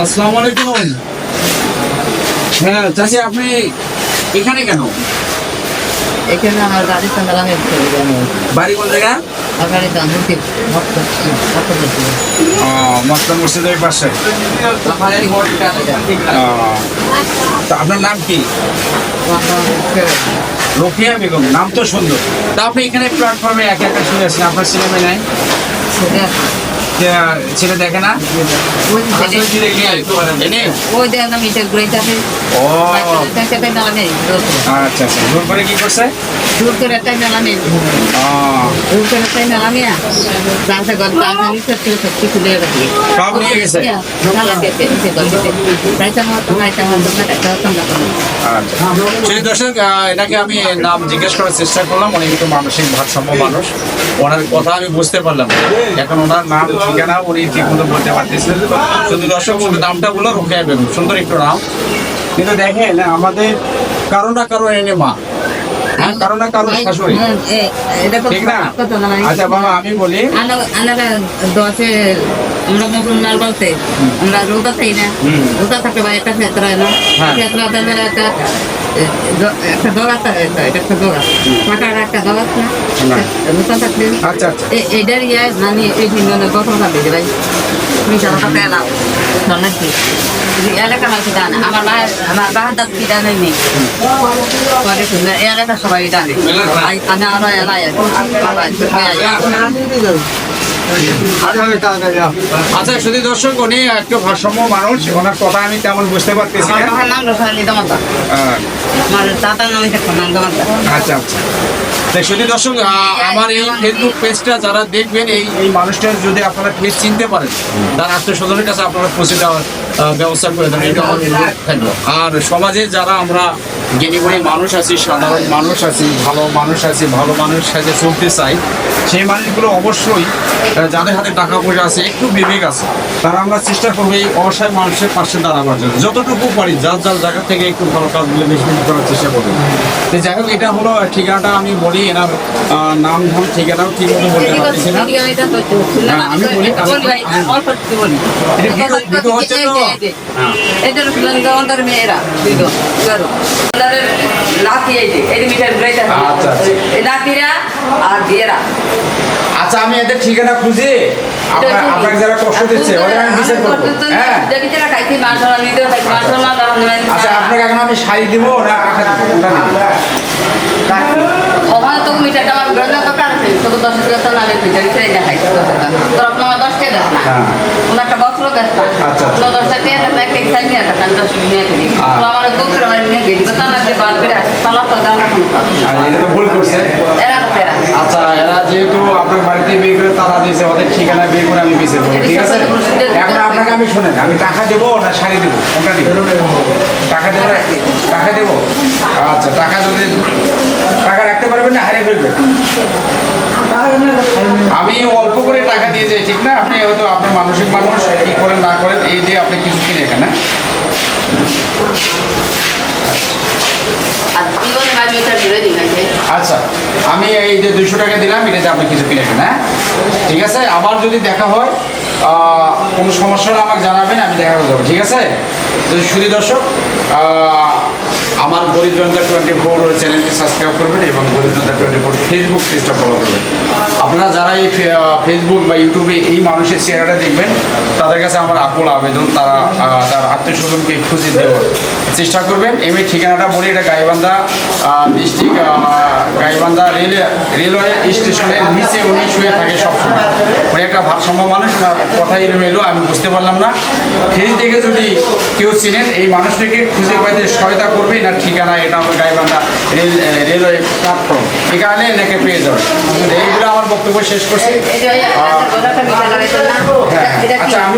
আসসালামু আলাইকুম। হ্যাঁ চাচি, আপনি এখানে কেন? এখানে আমার গাড়ি চালানো বাড়ি কোন জায়গা? গাড়ি দামুতি মক্কা মসজিদের পাশে। তা আপনার নাম কি? রোকেয়া বেগম, নাম তো সুন্দর। তা আপনি এখানে প্ল্যাটফর্মে একা একা শুনে আছেন, আপনার ছেলে মেয়ে নাই? ছেলে দেখে না? ওই দেখ না মিটার ঘুরাইতে ও আচ্ছা আচ্ছা, জোর করে কি করছে? দূর করে একটাই মেলা নেই দূর করে একটাই মেলা নিয়ে রাতে গল্প সত্যি খুলে রাখি সব নিয়ে গেছে। সেই দর্শক, এটাকে আমি নাম জিজ্ঞেস করার চেষ্টা করলাম। উনি কিন্তু মানসিক ভারসাম্য মানুষ, ওনার কথা আমি বুঝতে পারলাম। এখন ওনার নাম ঠিকানা উনি ঠিক মতো বলতে পারতেছেন। শুধু দর্শক শুধু নামটা বললো রোকেয়া বেগম, সুন্দর একটু নাম। কিন্তু দেখেন আমাদের কারো না কারো এনে মা, হ্যাঁ কারো না কারো শাশুড়ি, ঠিক না? আচ্ছা বাবা, আমি বলি দশে আমরা মুসলমান বলতে আমরা রোজা থাকি না, রোজা থাকতে বা একটা ক্ষেত্রে না ক্ষেত্রে একটা একটা দোকান এটা একটা দোকান টাকার একটা দোকান না রোজা থাকলে আচ্ছা আচ্ছা এটার ইয়ে মানে এই দিনের কথা দিতে ভাই তুমি যারা কথা এলাও নাকি এলাকা মাঝে দান আমার বাহার দাঁত কি দানে নেই পরে শুনলে এলাকা সবাই দানে আমি আরো এলাই আচ্ছা শুধু দর্শক, উনি একটু ভারসাম্য মানুষ, ওনার কথা আমি তেমন বুঝতে পারতেছি না। আচ্ছা আচ্ছা, শুধু দর্শক, আমার এই ফেসবুক পেজটা যারা দেখবেন, এই মানুষটার যদি আপনারা পেজ চিনতে পারেন, তার আত্মীয়স্বজনের কাছে আপনারা পৌঁছে দেওয়ার ব্যবস্থা করে দেন, এটা আমার অনুরোধ থাকলো। আর সমাজে যারা আমরা জ্ঞানীগুণী মানুষ আছি, সাধারণ মানুষ আছি, ভালো মানুষ আছি, ভালো মানুষ সাথে চলতে চাই, সেই মানুষগুলো অবশ্যই যাদের হাতে টাকা পয়সা আছে, একটু বিবেক আছে, তারা আমরা চেষ্টা করবো এই অসহায় মানুষের পাশে দাঁড়াবার জন্য যতটুকু পারি, যার যার জায়গা থেকে একটু ভালো কাজগুলো বেশি করার চেষ্টা করবো। তো যাই হোক, এটা হলো ঠিকানাটা আমি বলি, এনার নাম ধাম ঠিকানাও ঠিক মতো বলতে পারতেছি না। আমি বলি হচ্ছে তো মেয়েরা আর বিয়েরা। আচ্ছা, আমি এদের ঠিকানা খুঁজে আপনাকে যারা কষ্ট দিচ্ছে ওদের আমি বিচার করবো। হ্যাঁ আচ্ছা, আপনাকে এখন আমি শাড়ি দিব না আঁকা দিব, ওখানে তো মিটারটা আমার গ্রহণ দরকার আছে, তোকে 10 টাকা লাগে মিটার ছেড়ে দেখাই তোর আপনার 10 টাকা দেখ না ওনার একটা বস্ত্র দেখ না 10 টাকা দিয়ে একটা এক্সাইজ নিয়ে একটা 10 টাকা নিয়ে দিই তো আমার দুপুর আমার নিয়ে গেছি তো তার আগে বার করে সালা তো দাও না কোনো আর এটা তো ভুল করছে এরা তো এরা। আচ্ছা, এরা যেহেতু আপনার বাড়িতে বিয়ে করে তারা দিয়েছে, ওদের ঠিকানা বিয়ে করে আমি বিচার করবো, ঠিক আছে? এখন আপনাকে আমি শোনেন, আমি টাকা দেবো না শাড়ি দেবো, কোনটা দেবো? টাকা দেবো, টাকা দেবো। আচ্ছা, টাকা যদি টাকা রাখতে পারবেন না হারিয়ে ফেলবেন। আমি অল্প করে টাকা দিয়ে যাই, ঠিক না? আপনি হয়তো আপনার মানসিক মানুষ কি করেন না করেন, এই দিয়ে আপনি কিছু কিনে এখানে। আচ্ছা, আমি এই যে 200 টাকা দিলাম, এটাতে আপনি কিছু কিনে নেবেন, হ্যাঁ ঠিক আছে? আবার যদি দেখা হয় কোনো সমস্যা হলে আমাকে জানাবেন, আমি দেখা করে দেবো, ঠিক আছে? তো শুধু দর্শক, আমার গরিব জনতা 24 চ্যানেলটি সাবস্ক্রাইব করবেন এবং গরিব জনতা 24 ফেসবুক পেজটা ফলো করবেন। আপনারা যারা এই ফেসবুক বা ইউটিউবে এই মানুষের চেহারাটা দেখবেন, তাদের কাছে আমার আকুল আবেদন, তারা তার আত্মীয়স্বজনকে খুঁজে দেওয়ার চেষ্টা করবেন। এমনি ঠিকানাটা বলি, এটা গাইবান্ধা ডিস্ট্রিক্ট, গাইবান্ধা রেলওয়ে স্টেশনের নিচে উনি শুয়ে থাকে সবসময়। উনি একটা ভারসাম্য মানুষ, কথা এলো আমি বুঝতে পারলাম না। ফেজ দেখে যদি কেউ চিনেন, এই মানুষটিকে খুঁজে পাইতে সহায়তা করবে। না ঠিকানা এটা আমার গাইবান্ধা রেলওয়ে প্ল্যাটফর্ম, এখানে এনাকে পেয়ে যাবে। এইগুলো আমার বক্তব্য শেষ করছি। হ্যাঁ আচ্ছা, আমি